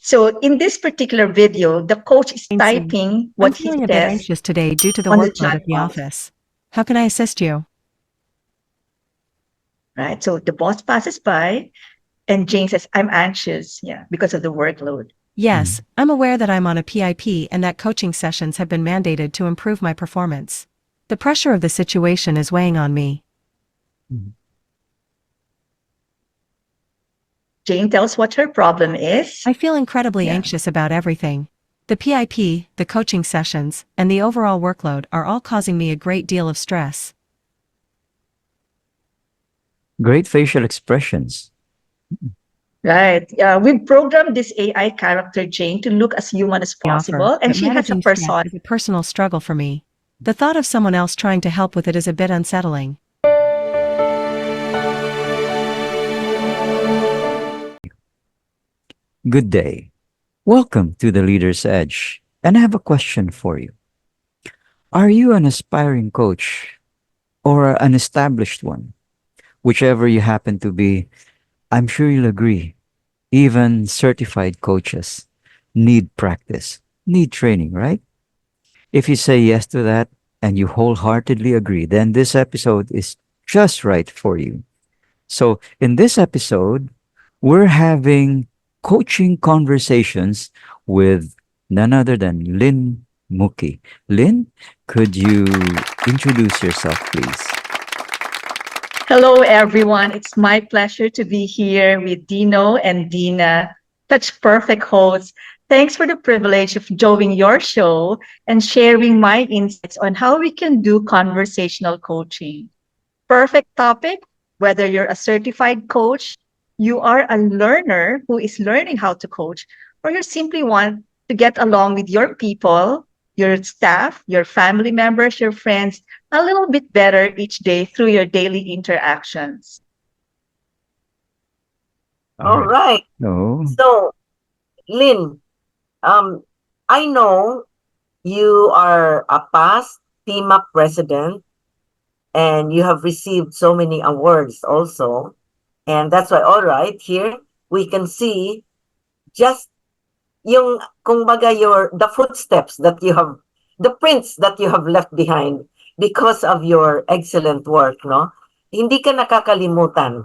So in this particular video, the coach is Ainsley, typing I'm what he feeling a bit says anxious today due to the on the workload chat at the box, office. How can I assist you? right? So the boss passes by and Jane says, I'm anxious, yeah, because of the workload. Yes, I'm aware that I'm on a PIP and that coaching sessions have been mandated to improve my performance. The pressure of the situation is weighing on me. Jane tells what her problem is. I feel incredibly Yeah. anxious about everything. The PIP, the coaching sessions, and the overall workload are all causing me a great deal of stress. Great facial expressions. Right. We've programmed this AI character, Jane, to look as human as The offer, possible, and but she has a managing stress persona. is a personal struggle for me. The thought of someone else trying to help with it is a bit unsettling. Good day. Welcome to the Leader's Edge. And I have a question for you. Are you an aspiring coach or an established one? Whichever you happen to be, I'm sure you'll agree. Even certified coaches need practice, need training, right? If you say yes to that and you wholeheartedly agree, then this episode is just right for you. So, in this episode, we're having coaching conversations with none other than Lin Mukhi. Lin, could you introduce yourself, please? Hello, everyone. It's my pleasure to be here with Dino and Dina, such perfect hosts. Thanks for the privilege of joining your show and sharing my insights on how we can do conversational coaching. Perfect topic, whether you're a certified coach, you are a learner who is learning how to coach, or you simply want to get along with your people, your staff, your family members, your friends a little bit better each day through your daily interactions. All All right. right. So, So, Lynn, um, I know you are a past TMAP president and you have received so many awards also. And that's why, all right, here we can see just yung, kumbaga, the footsteps that you have, the prints that you have left behind because of your excellent work, no? Hindi ka nakakalimutan.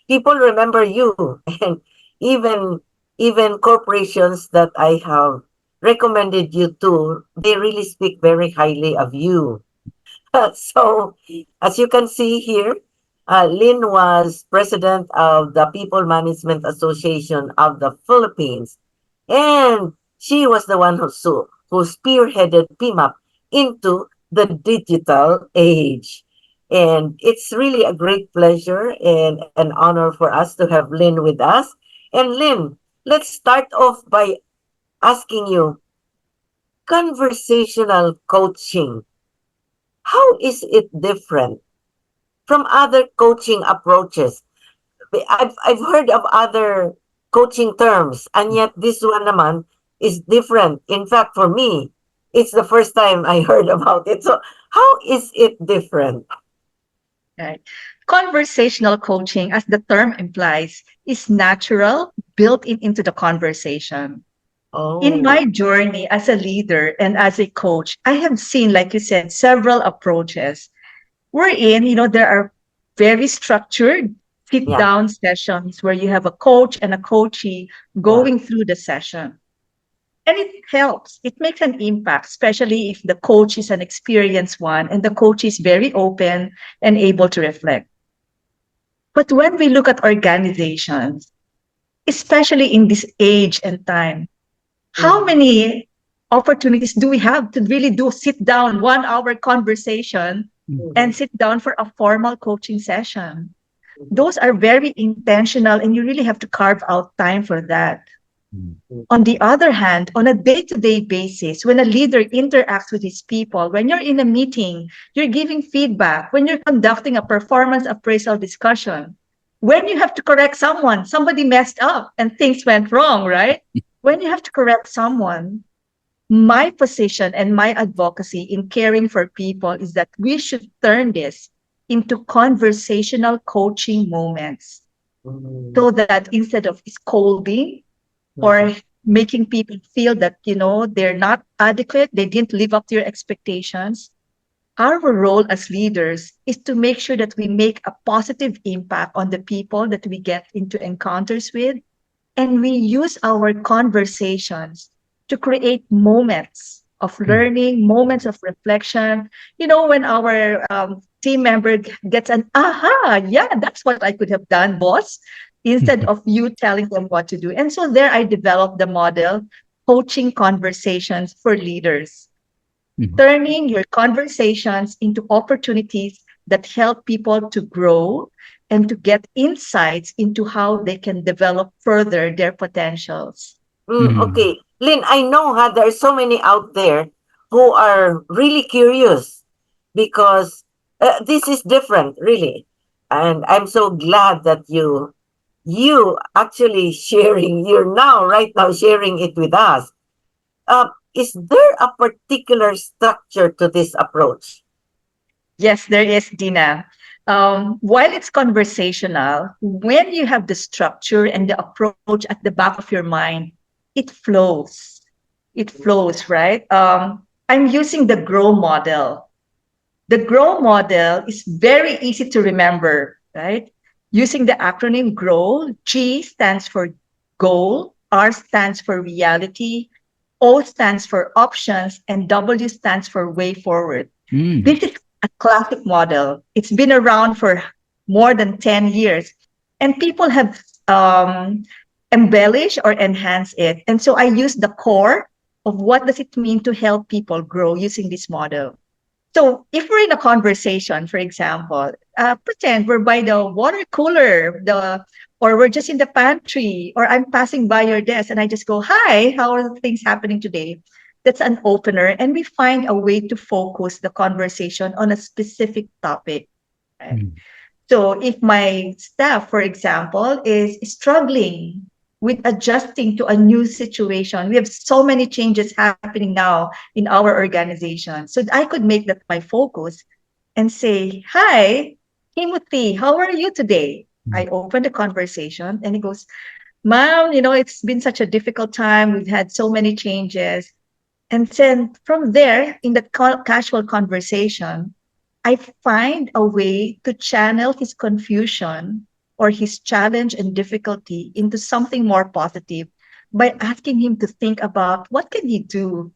People remember you. And even, even corporations that I have recommended you to, they really speak very highly of you. So, as you can see here, Lynn was president of the People Management Association of the Philippines. And she was the one who spearheaded PMAP into the digital age. And it's really a great pleasure and an honor for us to have Lynn with us. And Lynn, let's start off by asking you, conversational coaching, how is it different from other coaching approaches? I've heard of other coaching terms, and yet this one naman is different. In fact, for me, it's the first time I heard about it. So how is it different? Right? Conversational coaching, as the term implies, is natural, built into the conversation. In Oh, my journey as a leader and as a coach, I have seen, like you said, several approaches. Wherein, there are very structured sit yeah, down sessions where you have a coach and a coachee yeah. going through the session. And it helps. It makes an impact, especially if the coach is an experienced one and the coach is very open and able to reflect. But when we look at organizations, especially in this age and time, how Mm, many opportunities do we have to really do sit down 1 hour conversation and mhm, sit down for a formal coaching session? mhm, Those are very intentional and you really have to carve out time for that. mm, mhm, On the other hand, on a day-to-day basis, when a leader interacts with his people, when you're in a meeting, you're giving feedback, when you're conducting a performance appraisal discussion, when you have to correct someone, somebody messed up and things went wrong, right? When you have to correct someone, my position and my advocacy in caring for people is that we should turn this into conversational coaching moments mhm, so that instead of scolding or mhm, making people feel that, they're not adequate, they didn't live up to your expectations. Our role as leaders is to make sure that we make a positive impact on the people that we get into encounters with, and we use our conversations to create moments of Mm. learning, moments of reflection. When our team member gets an aha, yeah, that's what I could have done, boss, instead of you telling them what to do. And so there I developed the model, coaching conversations for leaders, Mhm. turning your conversations into opportunities that help people to grow and to get insights into how they can develop further their potentials. Mhm. Okay. Lynn, I know there are so many out there who are really curious because this is different, really. And I'm so glad that you actually sharing, you're now, right now, sharing it with us. Is there a particular structure to this approach? Yes, there is, Dina. While it's conversational, when you have the structure and the approach at the back of your mind, it flows. It flows, right? I'm using the GROW model. The GROW model is very easy to remember, right? Using the acronym GROW, G stands for goal, R stands for reality, O stands for options, and W stands for way forward. Mm. This is a classic model. It's been around for more than 10 years, and people have embellished or enhanced it. And so I use the core of what does it mean to help people grow using this model. So if we're in a conversation, for example, pretend we're by the water cooler, or we're just in the pantry, or I'm passing by your desk and I just go, "Hi, how are things happening today?" That's an opener, and we find a way to focus the conversation on a specific topic. Right? Mm. So if my staff, for example, is struggling with adjusting to a new situation, we have so many changes happening now in our organization. So I could make that my focus and say, "Hi, Timothy, how are you today?" Mm. I open the conversation and he goes, "Mom, it's been such a difficult time. We've had so many changes." And then from there, in that casual conversation, I find a way to channel his confusion or his challenge and difficulty into something more positive by asking him to think about what can he do,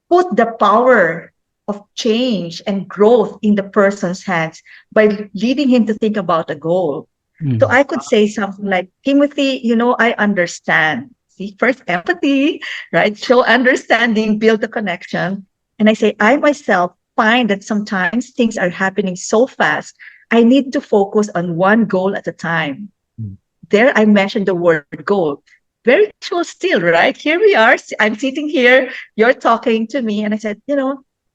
put the power of change and growth in the person's hands by leading him to think about a goal. So Mm. I could say something like, "Timothy, I understand." See, first empathy, right? Show understanding, build the connection. And I say, "I myself find that sometimes things are happening so fast. I need to focus on one goal at a time." Mm. There I mentioned the word goal. Very casual still, right? Here we are. I'm sitting here, you're talking to me, and I said,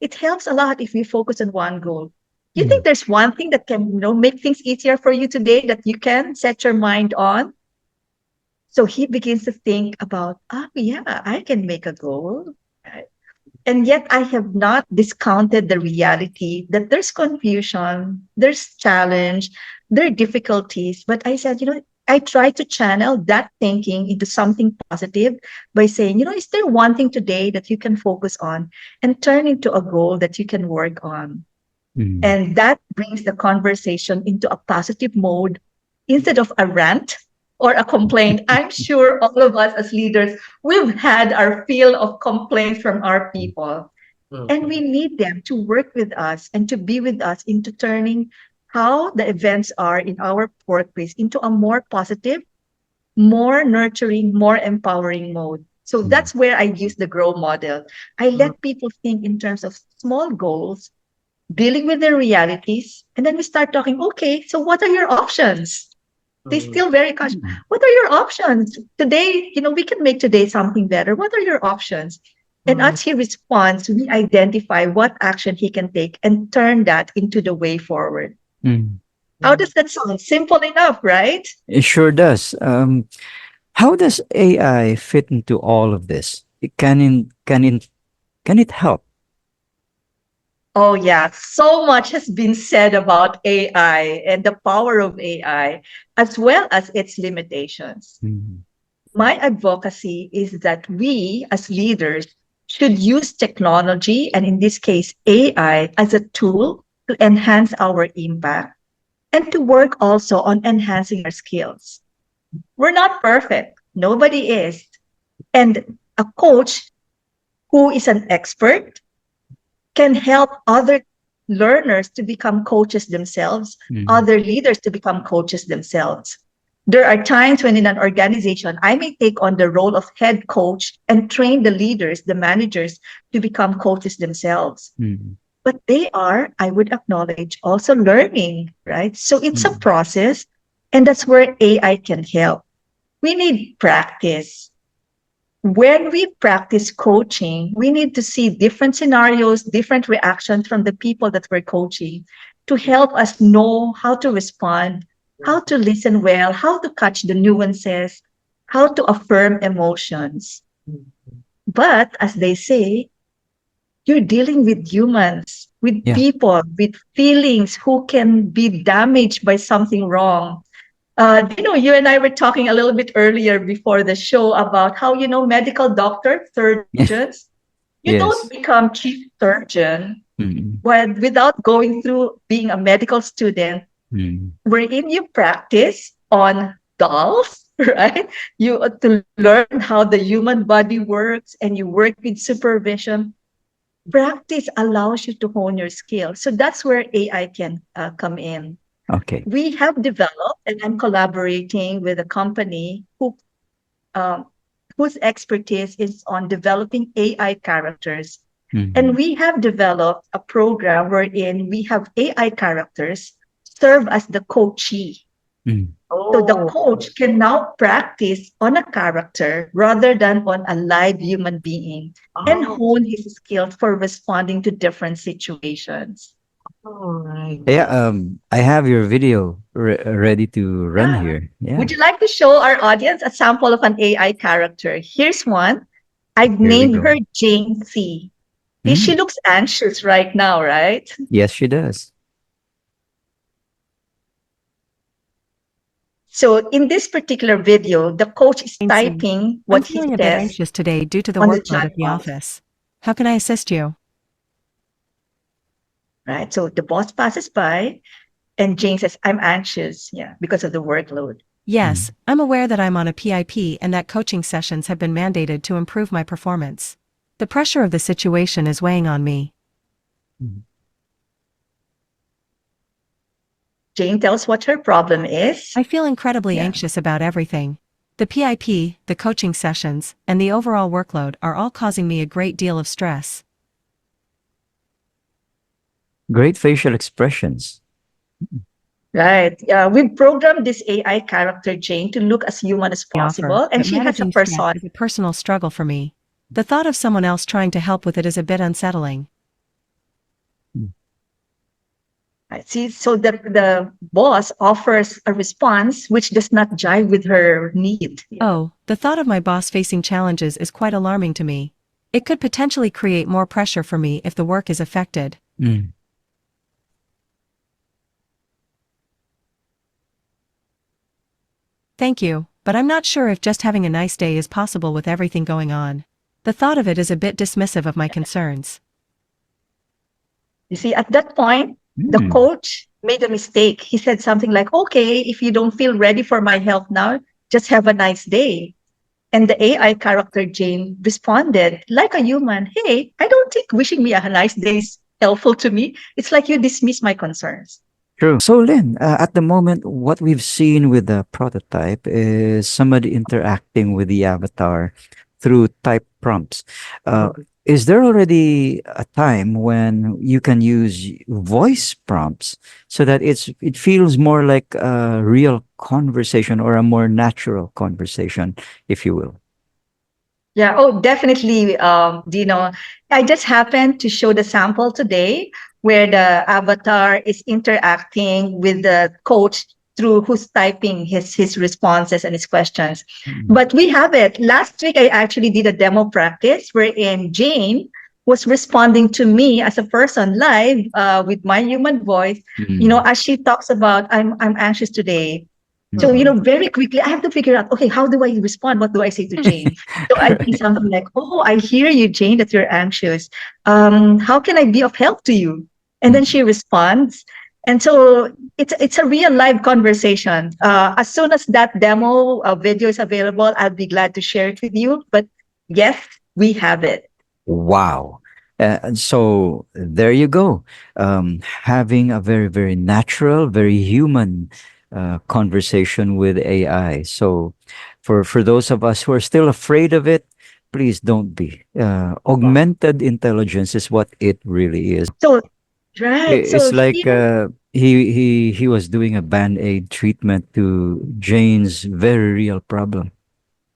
it helps a lot if we focus on one goal. You think Mm. there's one thing that can, make things easier for you today that you can set your mind on? So he begins to think about, yeah, I can make a goal. Right? And yet I have not discounted the reality that there's confusion, there's challenge, there are difficulties. But I said, I try to channel that thinking into something positive by saying, is there one thing today that you can focus on and turn into a goal that you can work on? Mm. And that brings the conversation into a positive mode instead of a rant or a complaint. I'm sure all of us as leaders, we've had our fill of complaints from our people. And we Mhm. need them to work with us and to be with us into turning how the events are in our workplace into a more positive, more nurturing, more empowering mode. So Mm. that's where I use the GROW model. I Mhm. let people think in terms of small goals, dealing with their realities, and then we start talking, "Okay, so what are your options?" They Mhm. still very cautious. Mm. "What are your options? Today, we can make today something better. What are your options?" And Mhm. as he responds, we identify what action he can take and turn that into the way forward. Mm. How does that sound? Simple enough, right? It sure does. How does AI fit into all of this? Can it help? Oh, yeah. So much has been said about AI and the power of AI, as well as its limitations. Mm. My advocacy is that we as leaders should use technology, and in this case, AI, as a tool to enhance our impact and to work also on enhancing our skills. We're not perfect. Nobody is. And a coach who is an expert can help other learners to become coaches themselves, Mm. other leaders to become coaches themselves. There are times when in an organization, I may take on the role of head coach and train the leaders, the managers to become coaches themselves. Mm. But they are, I would acknowledge, also learning, right? So it's a Mm. process, and that's where AI can help. We need practice. When we practice coaching, we need to see different scenarios, different reactions from the people that we're coaching to help us know how to respond, how to listen well, how to catch the nuances, how to affirm emotions. But as they say, you're dealing with humans, with Yeah. people, with feelings who can be damaged by something wrong. You and I were talking a little bit earlier before the show about how, medical doctor, surgeons, you don't Yes. become chief surgeon Mm. without going through being a medical student, Mm. wherein you practice on dolls, right? You to learn how the human body works and you work with supervision. Practice allows you to hone your skills. So that's where AI can come in. Okay. We have developed, and I'm collaborating with a company um, whose expertise is on developing AI characters. And Mm. we have developed a program wherein we have AI characters serve as the coachee. Mm. So the Oh, coach can now practice on a character rather than on a live human being and oh, hone his skills for responding to different situations. all right. Yeah. I have your video ready to run Yeah. here. Yeah. Would you like to show our audience a sample of an AI character? Here's one. I've Here we named go. her Jane C. She Mm. looks anxious right now, right? Yes, she does. So in this particular video, the coach is Ainsley, typing I'm what he feeling a bit says anxious today due to the on the workload chat at the box, office. How can I assist you? right? So the boss passes by and Jane says, I'm anxious, yeah, because of the workload. Mm. Yes, I'm aware that I'm on a PIP and that coaching sessions have been mandated to improve my performance. The pressure of the situation is weighing on me. Mm. Jane tells what her problem is. I feel incredibly Yeah. anxious about everything. The PIP, the coaching sessions, and the overall workload are all causing me a great deal of stress. Great facial expressions. Right. We've programmed this AI character, Jane, to look as human as The offer, possible. And but she has a managing stress persona. is a personal struggle for me. The thought of someone else trying to help with it is a bit unsettling. Mm. Right? See, so the boss offers a response which does not jive with her need. Yeah. Oh, the thought of my boss facing challenges is quite alarming to me. It could potentially create more pressure for me if the work is affected. Mm. Thank you, but I'm not sure if just having a nice day is possible with everything going on. The thought of it is a bit dismissive of my concerns. You see, at that point, the Mm. coach made a mistake. He said something like, okay, if you don't feel ready for my help now, just have a nice day. And the AI character, Jane, responded like a human, hey, I don't think wishing me a nice day is helpful to me. It's like you dismiss my concerns. True. So, Lynn, at the moment, what we've seen with the prototype is somebody interacting with the avatar through type prompts. Uh, is there already a time when you can use voice prompts so that it feels more like a real conversation or a more natural conversation, if you will? Yeah, oh, definitely, Dino. I just happened to show the sample today where the avatar is interacting with the coach through who's typing his responses and his questions. Mm. But we have it. Last week, I actually did a demo practice wherein Jane was responding to me as a person live with my human voice. Mm. As she talks about, I'm anxious today. So, Mm-hmm. very quickly, I have to figure out, okay, how do I respond? What do I say to Jane? So I say something like, oh, I hear you, Jane, that you're anxious. How can I be of help to you? And then Mm. she responds. And so it's a real live conversation. As soon as that demo video is available, I'll be glad to share it with you. But yes, we have it. Wow. And so there you go. Having a very, very natural, very human conversation with AI. So for those of us who are still afraid of it, please don't be. Augmented intelligence is what it really is. So, right. It's So like here, he was doing a band-aid treatment to Jane's very real problem.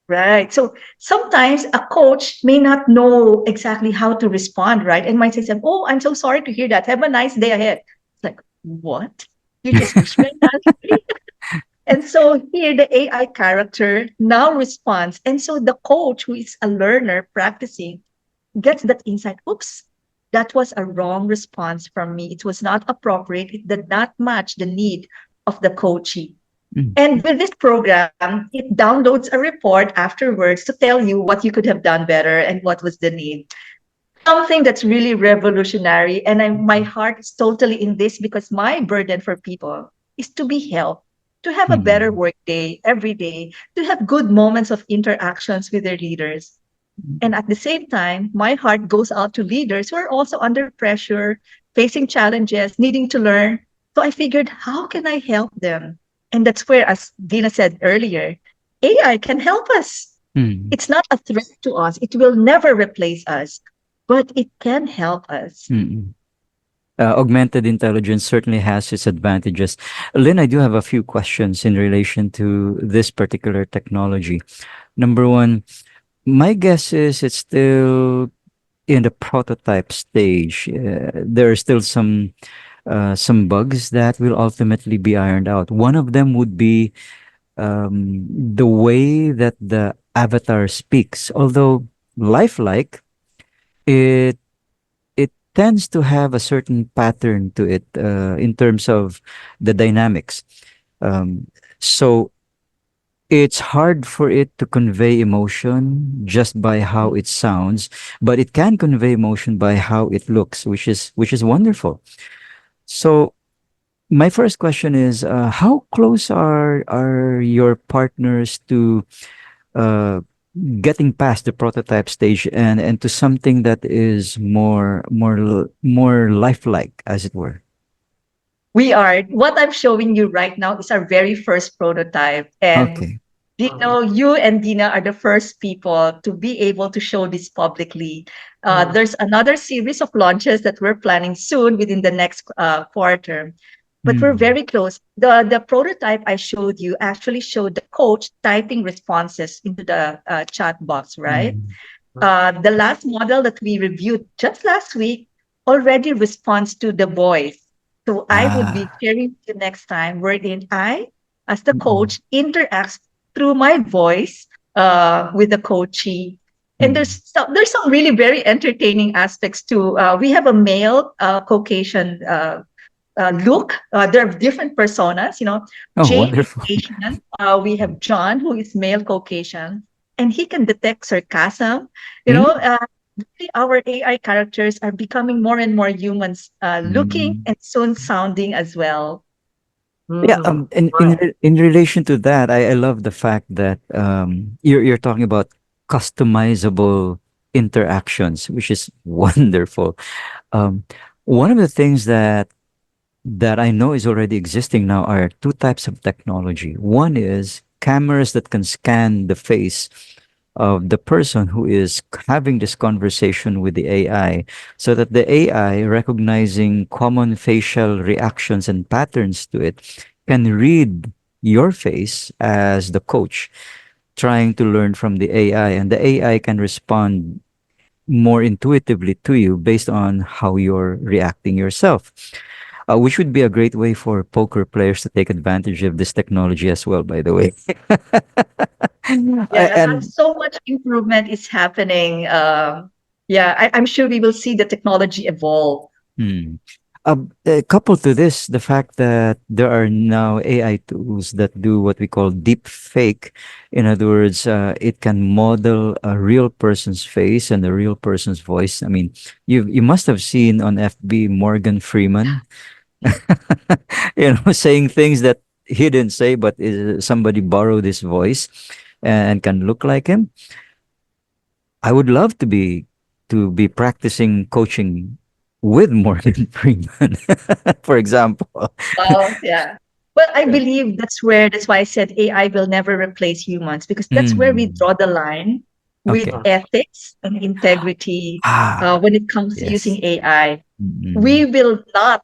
right. So sometimes a coach may not know exactly how to respond, right? And might say, something, oh, I'm so sorry to hear that. Have a nice day ahead. It's like, what? You just wish me a nice day. And so here the AI character now responds. And so the coach, who is a learner practicing, gets that insight. Oops, that was a wrong response from me. It was not appropriate. It did not match the need of the coachee. Mm, And with this program, it downloads a report afterwards to tell you what you could have done better and what was the need. Something that's really revolutionary. And my heart is totally in this because my burden for people is to be helped, to have a better mm, work day every day, to have good moments of interactions with their leaders. And at the same time, my heart goes out to leaders who are also under pressure, facing challenges, needing to learn. So I figured, how can I help them? And that's where, as Dina said earlier, AI can help us. mm, It's not a threat to us, it will never replace us, but it can help us. mm. Augmented intelligence certainly has its advantages. Lynn, I do have a few questions in relation to this particular technology. Number one, my guess is it's still in the prototype stage. There are still some bugs that will ultimately be ironed out. One of them would be the way that the avatar speaks. Although lifelike, it it tends to have a certain pattern to it in terms of the dynamics. Um, so it's hard for it to convey emotion just by how it sounds, but it can convey emotion by how it looks, which is wonderful. So my first question is, how close are your partners to uh, getting past the prototype stage and to something that is more lifelike, as it were? We are. What I'm showing you right now is our very first prototype. And Okay. You and Dina are the first people to be able to show this publicly. Mm-hmm. There's another series of launches that we're planning soon within the next quarter. But we're Mm. very close. The prototype I showed you actually showed the coach typing responses into the chat box, right? Mm. The last model that we reviewed just last week already responds to the voice. So I would be Ah. sharing with you next time wherein I, as the Mm. coach, interacts through my voice with the coachee. And Mm. there's some really very entertaining aspects too. We have a male Caucasian look. There are different personas. Oh, Jane is wonderful. Asian. We have John, who is male Caucasian, and he can detect sarcasm. You know, Mm. uh, really our AI characters are becoming more and more humans looking Mm. and soon sounding as well. Yeah, Mm-hmm. in Right. in relation to that, I love the fact that you're talking about customizable interactions, which is wonderful. Um, one of the things that I know is already existing now are two types of technology. One is cameras that can scan the face of the person who is having this conversation with the AI, so that the AI, recognizing common facial reactions and patterns to it, can read your face as the coach trying to learn from the AI, and the AI can respond more intuitively to you based on how you're reacting yourself, which would be a great way for poker players to take advantage of this technology as well, by the way. Yeah, And so much improvement is happening. Yeah, I'm sure we will see the technology evolve. hmm, Coupled to this, the fact that there are now AI tools that do what we call deep fake. In other words, it can model a real person's face and a real person's voice. I mean, you must have seen on FB Morgan Freeman, saying things that he didn't say, but somebody borrowed his voice and can look like him. I would love to be practicing coaching with Morgan Freeman, for example. Oh, yeah. Well, I believe that's why I said AI will never replace humans, because that's where we Mm, draw the line with okay. Uh, ethics and integrity Ah, when it comes to yes. using AI. We Mm, will not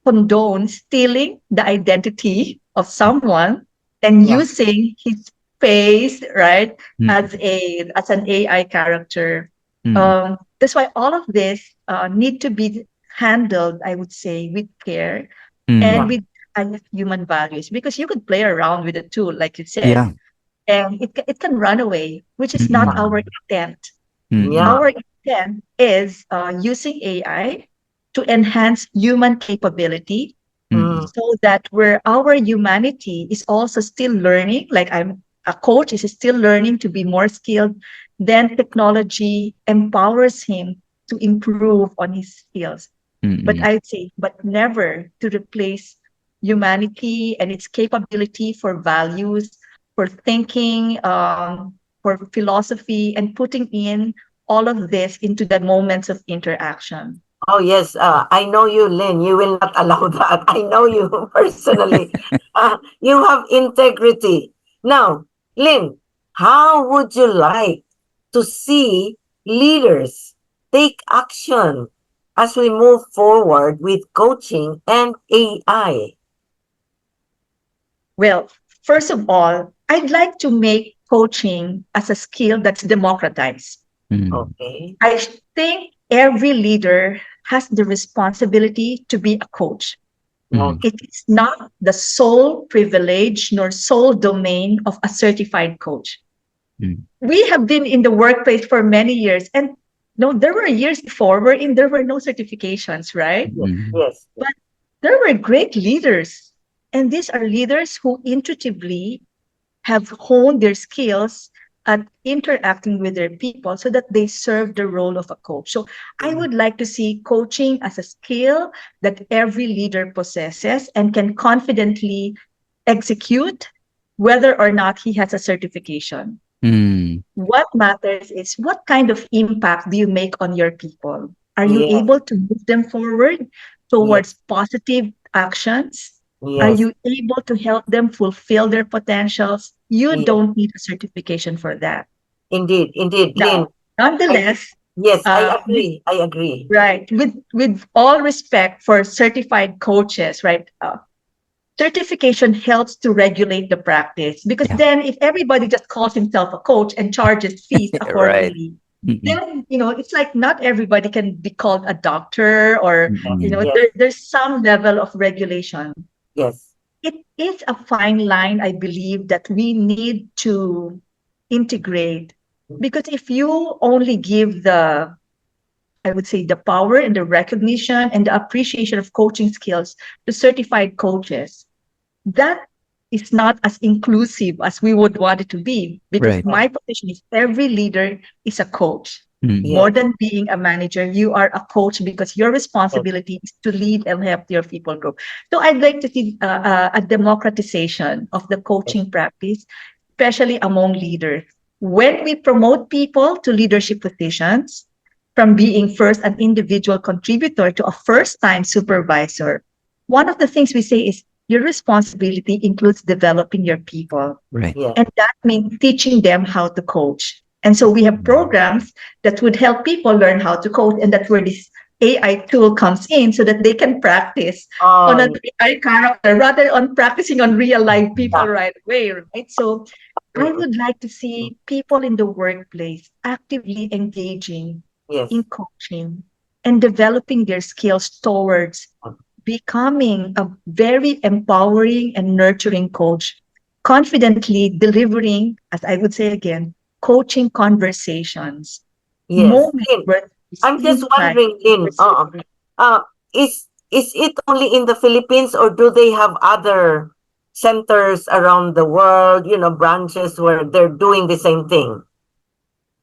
condone stealing the identity of someone and yeah. using his face, right, mm, as an AI character. mm, That's why all of this need to be handled, I would say, with care and Yeah. mm. with human values, because you could play around with a tool, like you said, Yeah. and it can run away, which is not Yeah. our Mm, intent. Yeah. mm, Our intent is using AI to enhance human capability, mm, Mm. so that where our humanity is also still learning, like I'm a coach is still learning to be more skilled, then technology empowers him to improve on his skills. mm, But mm, I'd say, but never to replace humanity and its capability for values, for thinking, for philosophy, and putting in all of this into the moments of interaction. Oh, yes. I know you, Lynn. You will not allow that. I know you personally. You have integrity. Now, Lynn, how would you like to see leaders take action as we move forward with coaching and AI? Well, first of all, I'd like to make coaching as a skill that's democratized. mm, Okay. I think every leader has the responsibility to be a coach. mm, It is not the sole privilege nor sole domain of a certified coach. mm, We have been in the workplace for many years, and no, there were years before wherein there were no certifications, right? Yes. mm, Yes. But there were great leaders, and these are leaders who intuitively have honed their skills at interacting with their people so that they serve the role of a coach. So I Mm. would like to see coaching as a skill that every leader possesses and can confidently execute, whether or not he has a certification. mm, What matters is what kind of impact do you make on your people? Are you Yes. able to move them forward Yes. towards positive actions? Are Yes. you able to help them fulfill their potentials? You Yes. don't need a certification for that. Indeed. Indeed. Lynn, Now, I, nonetheless, yes, I with agree. I agree. right, with all respect for certified coaches, right? Certification helps to regulate the practice, because yeah. then if everybody just calls himself a coach and charges fees Right. accordingly, Mm, then it's like not everybody can be called a doctor, or mm, Yes. there's some level of regulation. Yes. It is a fine line, I believe, that we need to integrate, because if you only give the, I would say, the power and the recognition and the appreciation of coaching skills to certified coaches, that is not as inclusive as we would want it to be, because right. Yes. my position is every leader is a coach. Mm, More Yes. than being a manager, you are a coach, because your Yes. responsibility is to lead and help your people grow. So I'd like to see a democratization of the Yes. coaching practice, especially among leaders. When we promote people to leadership positions, from being first an individual contributor to a first time supervisor, one of the things we say is your responsibility includes developing your people. right. Yes. And that means teaching them how to coach. And so we have Mm, programs that would help people learn how to coach. And that's where this AI tool comes in, so that they can practice on an Oh, AI character rather on practicing on real life people yeah. right away, right? So I Mm, would like to mm. see people in the workplace actively engaging in Yes. coaching and developing their skills towards becoming a very empowering and nurturing coach, confidently delivering, as I would say again, coaching conversations, Yes. moments Lynn, where there's I'm just insight, wondering, Lynn, conversation. uh, is is it only in the Philippines or do they have other centers around the world, branches where they're doing the same thing?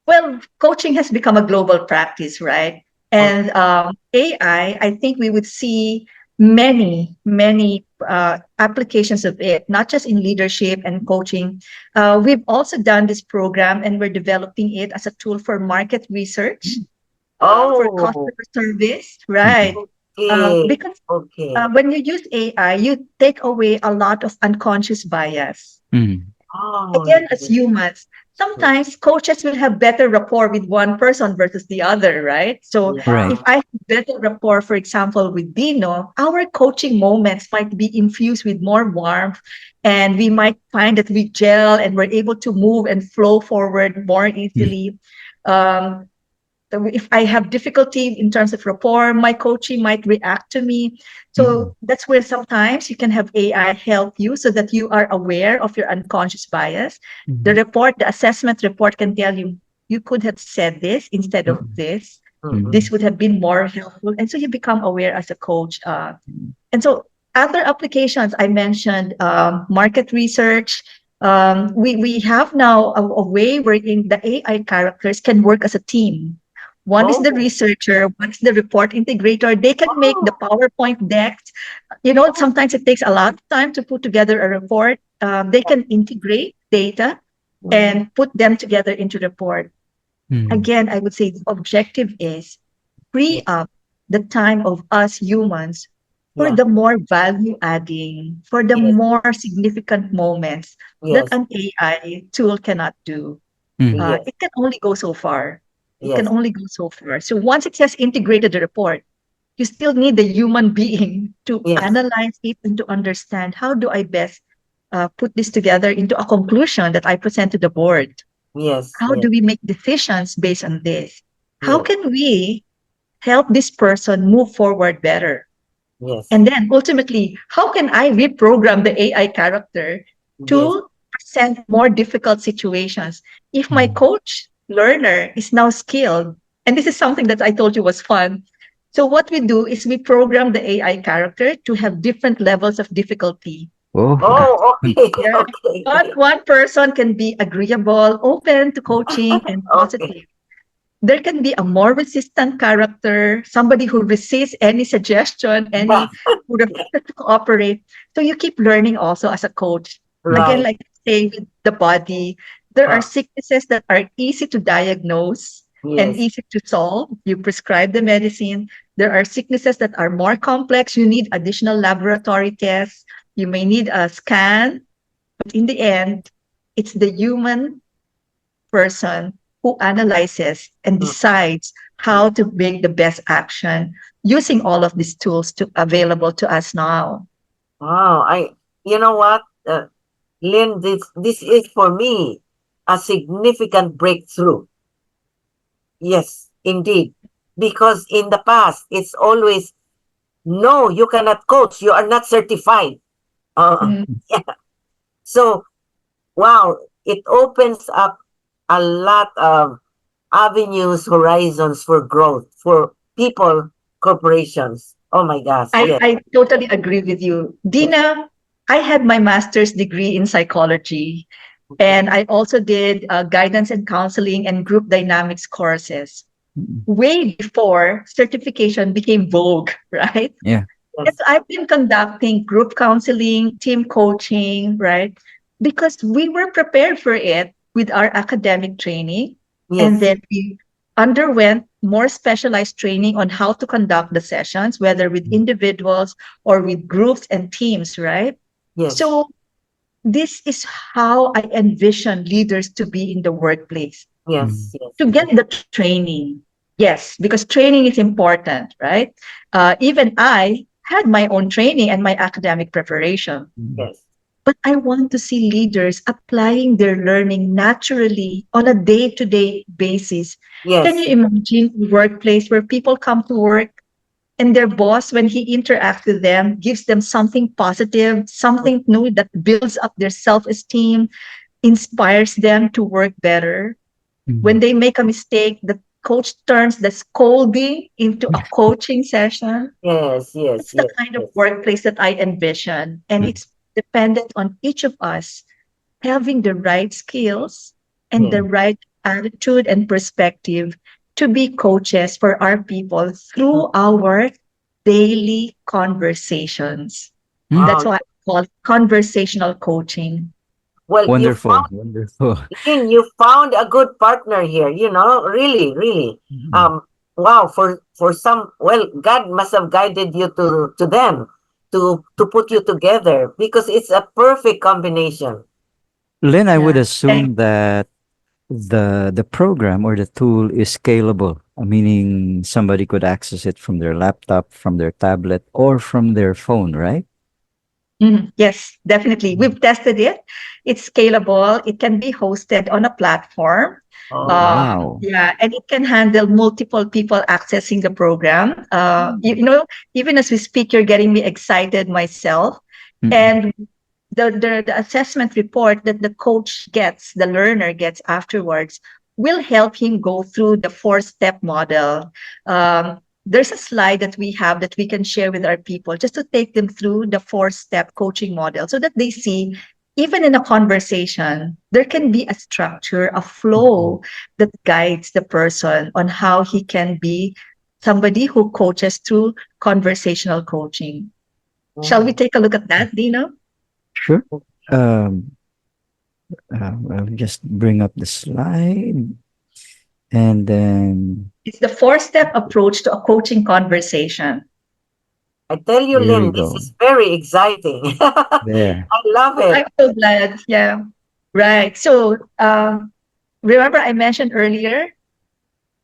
Well, coaching has become a global practice, right? Oh, And AI, I think we would see many, many applications of it, not just in leadership and coaching. We've also done this program and we're developing it as a tool for market research, for oh, customer service, right? okay, Because okay. when you use AI, you take away a lot of unconscious bias. Mm. Oh, Again, as yes, humans, yes, sometimes coaches will have better rapport with one person versus the other, right? So yeah, Right. if I have better rapport, for example, with Dino, our coaching moments might be infused with more warmth, and we might find that we gel and we're able to move and flow forward more Mm. easily. Um, if I have difficulty in terms of rapport, my coaching might react to me. Mm. So that's where sometimes you can have AI help you so that you are aware of your unconscious bias. Mm. The assessment report can tell you, you could have said this instead of Mm. this. mm-mm, This Mm. would have been more helpful. And so you become aware as a coach. And so other applications I mentioned, market research. We have now a way wherein the AI characters can work as a team. One is the oh, researcher, one is the report integrator. They can make the oh, PowerPoint decks. Sometimes it takes a lot of time to put together a report. They can integrate data mm, and put them together into report. Mm. Again, I would say the objective is yeah, free up the time of us humans for yeah, the more value adding, for the yes, more significant moments that yes, an AI tool cannot do. Mm. yes, It can only go so far. It can yes, only go so far. So once it has integrated the report, you still need the human being to yes, analyze it and to understand how do I best put this together into a conclusion that I present to the board. yes, How yes, do we make decisions based on this? How yes, can we help this person move forward better? yes, And then ultimately, how can I reprogram the AI character yes, to present more difficult situations? If my Mm. coach learner is now skilled, and this is something that I told you was fun. So what we do is we program the AI character to have different levels of difficulty. Oh, that's oh, fun. okay, Yeah. okay, One person can be agreeable, open to coaching, and okay, positive. There can be a more resistant character, somebody who resists any suggestion, yeah, who refuses to cooperate. So you keep learning also as a coach. Mm. Again, right, like say with the body, there are uh, sicknesses that are easy to diagnose and yes, easy to solve. You prescribe the medicine. There are sicknesses that are more complex. You need additional laboratory tests. You may need a scan, but in the end, it's the human person who analyzes and mm, decides how to make the best action using all of these tools to available to us now. wow, you know what, Lynn, this is for me a significant breakthrough. Yes, indeed. Because in the past, it's always, no, you cannot coach. You are not certified. Uh, Mm. yeah. So, wow, it opens up a lot of avenues, horizons for growth for people, corporations. Oh my gosh, I, yes, I totally agree with you. yes. Dina, I had my master's degree in psychology, Okay. and I also did guidance and counseling and group dynamics courses Mm. way before certification became vogue, right? Yeah. Yes, Yes, I've been conducting group counseling, team coaching, right? Because we were prepared for it with our academic training. And yes, then we underwent more specialized training on how to conduct the sessions, whether with Mm. individuals or with groups and teams, right? yes, So this is how I envision leaders to be in the workplace Mm. yes, yes, to get the training. Yes, because training is important, right? Even I had my own training and my academic preparation, Mm. yes, but I want to see leaders applying their learning naturally on a day to day basis. Can you yes, imagine a workplace where people come to work and their boss, when he interacts with them, gives them something positive, something new that builds up their self esteem, inspires them to work better? When Mm. they make a mistake, coach turns the scolding into a coaching session. Yes, That's yes, the yes, kind of yes. workplace that I envision. And Mm. it's dependent on each of us having the right skills and Yeah. the right attitude and perspective to be coaches for our people through our daily conversations. Mm. That's Wow. why I call it conversational coaching. Well, Wonderful, wonderful. Lynn, you found a good partner here, really, really. Mm. Um, wow, for some, well, God must have guided you to them to put you together because it's a perfect combination. Lynn, I would Yeah. Thank assume that the program or the tool is scalable, meaning somebody could access it from their laptop, from their tablet, or from their phone, right? Yes, definitely. We've tested it. It's scalable. It can be hosted on a platform. Oh, Oh, wow. Yeah, and it can handle multiple people accessing the program. Even as we speak, you're getting me excited myself. Mm-mm. And the assessment report that the coach gets, the learner gets afterwards, will help him go through the four-step model. There's a slide that we have that we can share with our people just to take them through the four-step coaching model so that they see, even in a conversation, there can be a structure, a Mm-mm. flow that guides the person on how he can be somebody who coaches through conversational coaching. Shall we oh. take a look at that, Dina? Sure. Um, I'll just bring up the slide and then It's the four-step approach to a coaching conversation. I tell you, here we Lynn, this go. is very exciting. There. I love it. I'm so glad. Yeah. Right. So remember I mentioned earlier,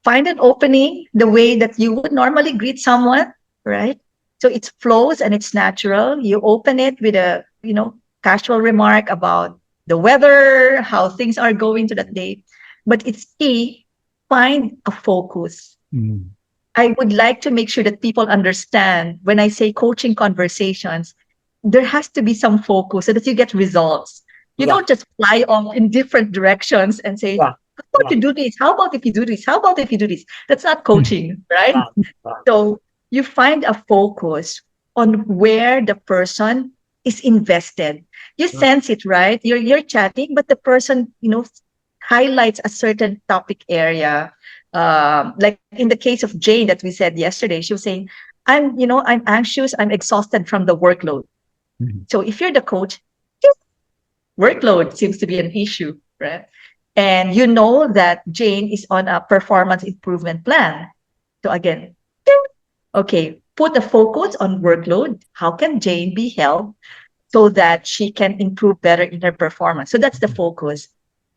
find an opening the way that you would normally greet someone, right? So it flows and it's natural. You open it with a, casual remark about the weather, how things are going to that day. But it's key, find a focus. Mm. I would like to make sure that people understand when I say coaching conversations, there has to be some focus so that you get results. You Yeah, don't just fly off in different directions and say, yeah, how about yeah, you do this? How about if you do this? How about if you do this? That's not coaching, right? yeah, yeah, So you find a focus on where the person is invested. You yeah, sense it, right? You're chatting, but the person, highlights a certain topic area. Like in the case of Jane that we said yesterday, she was saying, I'm anxious, I'm exhausted from the workload. Mm. So if you're the coach, workload seems to be an issue, right? And you know that Jane is on a performance improvement plan. So again, okay, put the focus on workload. How can Jane be helped so that she can improve better in her performance? So that's the focus.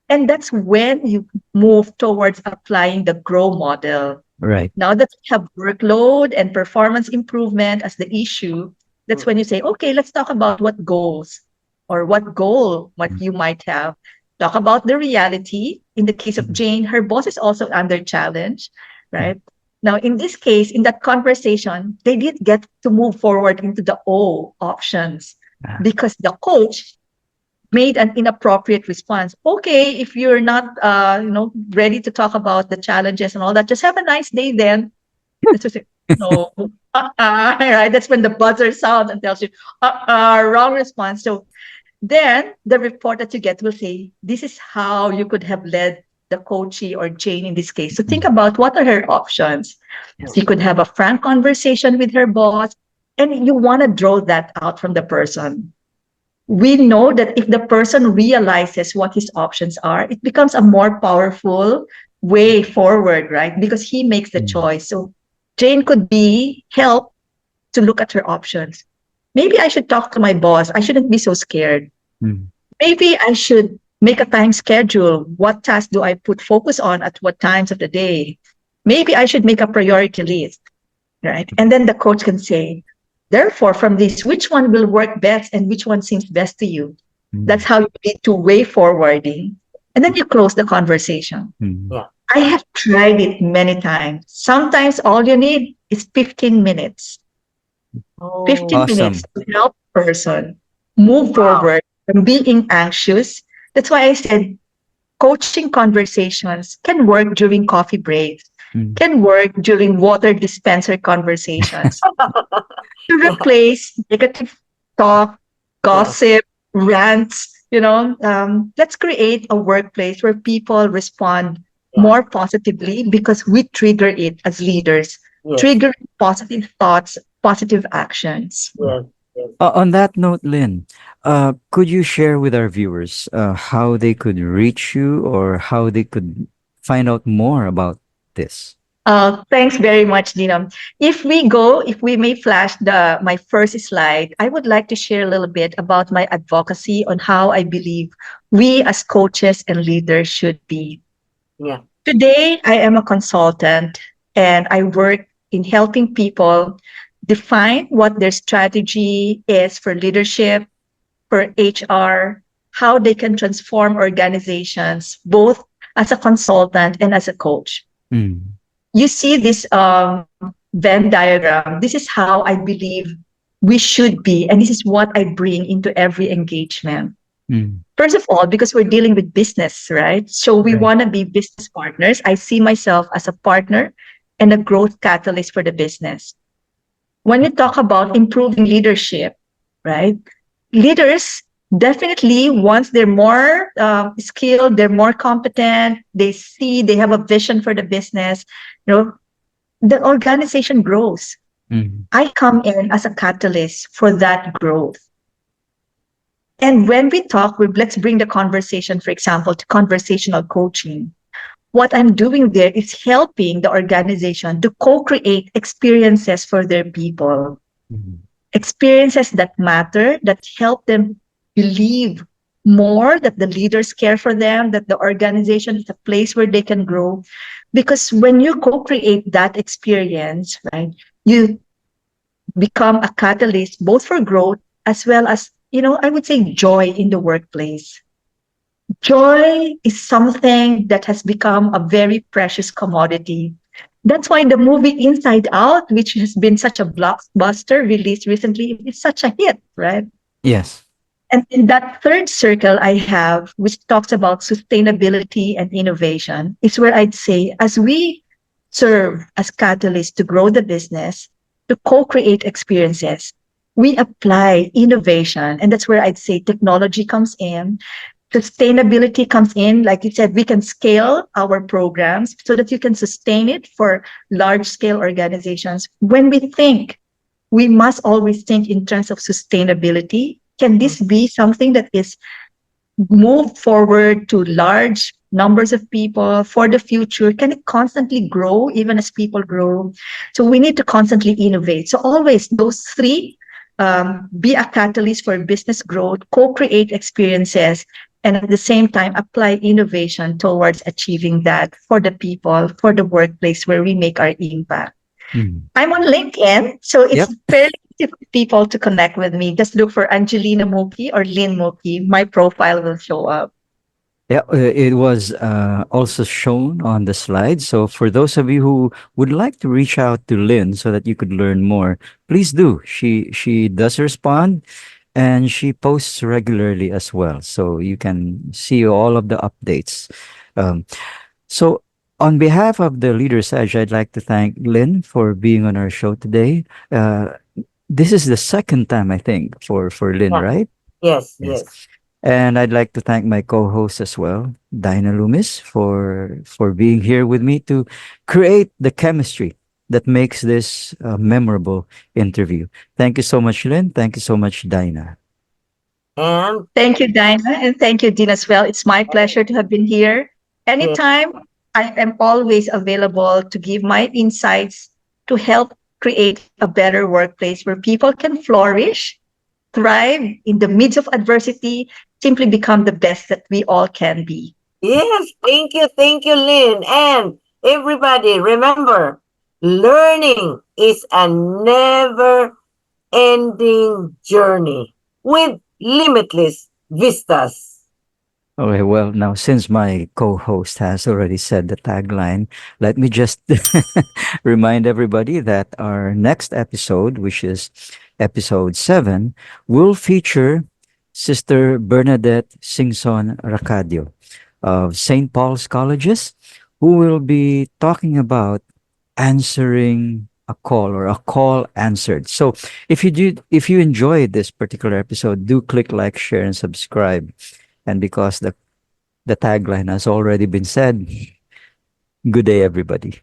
And that's when you move towards applying the GROW model. Right. Now that we have workload and performance improvement as the issue, that's when you say, okay, let's talk about what goals or what goal what Mm. you might have. Talk about the reality. In the case of Mm. Jane, her boss is also under challenge, Mm. right? Now, in this case, in that conversation, they did get to move forward into the O options Ah. because the coach made an inappropriate response. Okay, if you're not, ready to talk about the challenges and all that, just have a nice day then. Let's just say, no, right? That's when the buzzer sounds and tells you, wrong response. So then the report that you get will say, this is how you could have led the coachee or Jane in this case. So think Mm. about what are her options. Yes. She could have a frank conversation with her boss, and you want to draw that out from the person. We know that if the person realizes what his options are, it becomes a more powerful way forward, right? Because he makes the Mm. choice. So Jane could be helped to look at her options. Maybe I should talk to my boss. I shouldn't be so scared. Mm. Maybe I should make a time schedule. What task do I put focus on at what times of the day? Maybe I should make a priority list, right? And then the coach can say, therefore, from this, which one will work best and which one seems best to you? That's Mm. how you lead to way forwarding. And then you close the conversation. Mm. yeah. I have tried it many times. Sometimes all you need is 15 minutes. 15 Oh, minutes Awesome. to help a person move wow. forward from being anxious. That's why I said coaching conversations can work during coffee breaks. Mm. can work during water dispenser conversations to Yeah, replace negative talk, yeah, gossip, rants. Let's create a workplace where people respond yeah, more positively because we trigger it as leaders, yes, trigger positive thoughts, positive actions. yes, yes. On that note, Lynn, could you share with our viewers how they could reach you or how they could find out more about this? Thanks very much, Dina. If we may flash my first slide, I would like to share a little bit about my advocacy on how I believe we as coaches and leaders should be. Yeah. Today, I am a consultant and I work in helping people define what their strategy is for leadership, for HR, how they can transform organizations, both as a consultant and as a coach. Mm. You see this Venn diagram. This is how I believe we should be, and this is what I bring into every engagement. Mm. First of all, because we're dealing with business, right? So we Right. want to be business partners. I see myself as a partner and a growth catalyst for the business. When you talk about improving leadership, right? Leaders definitely, once they're more skilled, they're more competent, they have a vision for the business, you know, the organization grows. Mm. I come in as a catalyst for that growth. And when we talk, let's bring the conversation, for example, to conversational coaching. What I'm doing there is helping the organization to co create experiences for their people, Mm. experiences that matter, that help them believe more that the leaders care for them, that the organization is a place where they can grow. Because when you co create that experience, right, you become a catalyst both for growth as well as, I would say joy in the workplace. Joy is something that has become a very precious commodity. That's why the movie Inside Out, which has been such a blockbuster released recently, is such a hit, right? Yes. And in that third circle I have, which talks about sustainability and innovation, is where I'd say, as we serve as catalysts to grow the business, to co create experiences, we apply innovation. And that's where I'd say technology comes in, sustainability comes in. Like you said, we can scale our programs so that you can sustain it for large scale organizations. When we think, we must always think in terms of sustainability. Can Mm. this be something that is moved forward to large numbers of people for the future? Can it constantly grow even as people grow? So we need to constantly innovate. So always those three, be a catalyst for business growth, co-create experiences, and at the same time apply innovation towards achieving that for the people, for the workplace where we make our impact. Mm. I'm on LinkedIn, so it's Yep. fairly easy for people to connect with me. Just look for Angelina Mukhi or Lin Mukhi. My profile will show up. Yeah, it was also shown on the slide. So for those of you who would like to reach out to Lynn so that you could learn more, please do. She does respond and she posts regularly as well. So you can see all of the updates. Um, so on behalf of the Leaders Edge, I'd like to thank Lynn for being on our show today. This is the second time I think for Lynn, Yeah. right? Yes, Yes. yes. And I'd like to thank my co-host as well, Dina Loomis, for being here with me to create the chemistry that makes this a memorable interview. Thank you so much, Lynn. Thank you so much, Dina. And Thank you, Dina, and thank you, Dean, as well. It's my pleasure to have been here. yes, Anytime, I am always available to give my insights to help create a better workplace where people can flourish, thrive in the midst of adversity, simply become the best that we all can be. yes. Thank you, Lynn. And everybody, remember, learning is a never ending journey with limitless vistas. Okay, well, now since my co-host has already said the tagline, let me just remind everybody that our next episode, which is episode 7, will feature Sister Bernadette Singson Racadio of St. Paul's Colleges, who will be talking about answering a call or a call answered. So if you enjoyed this particular episode, do click like, share, and subscribe. And because the tagline has already been said, good day, everybody.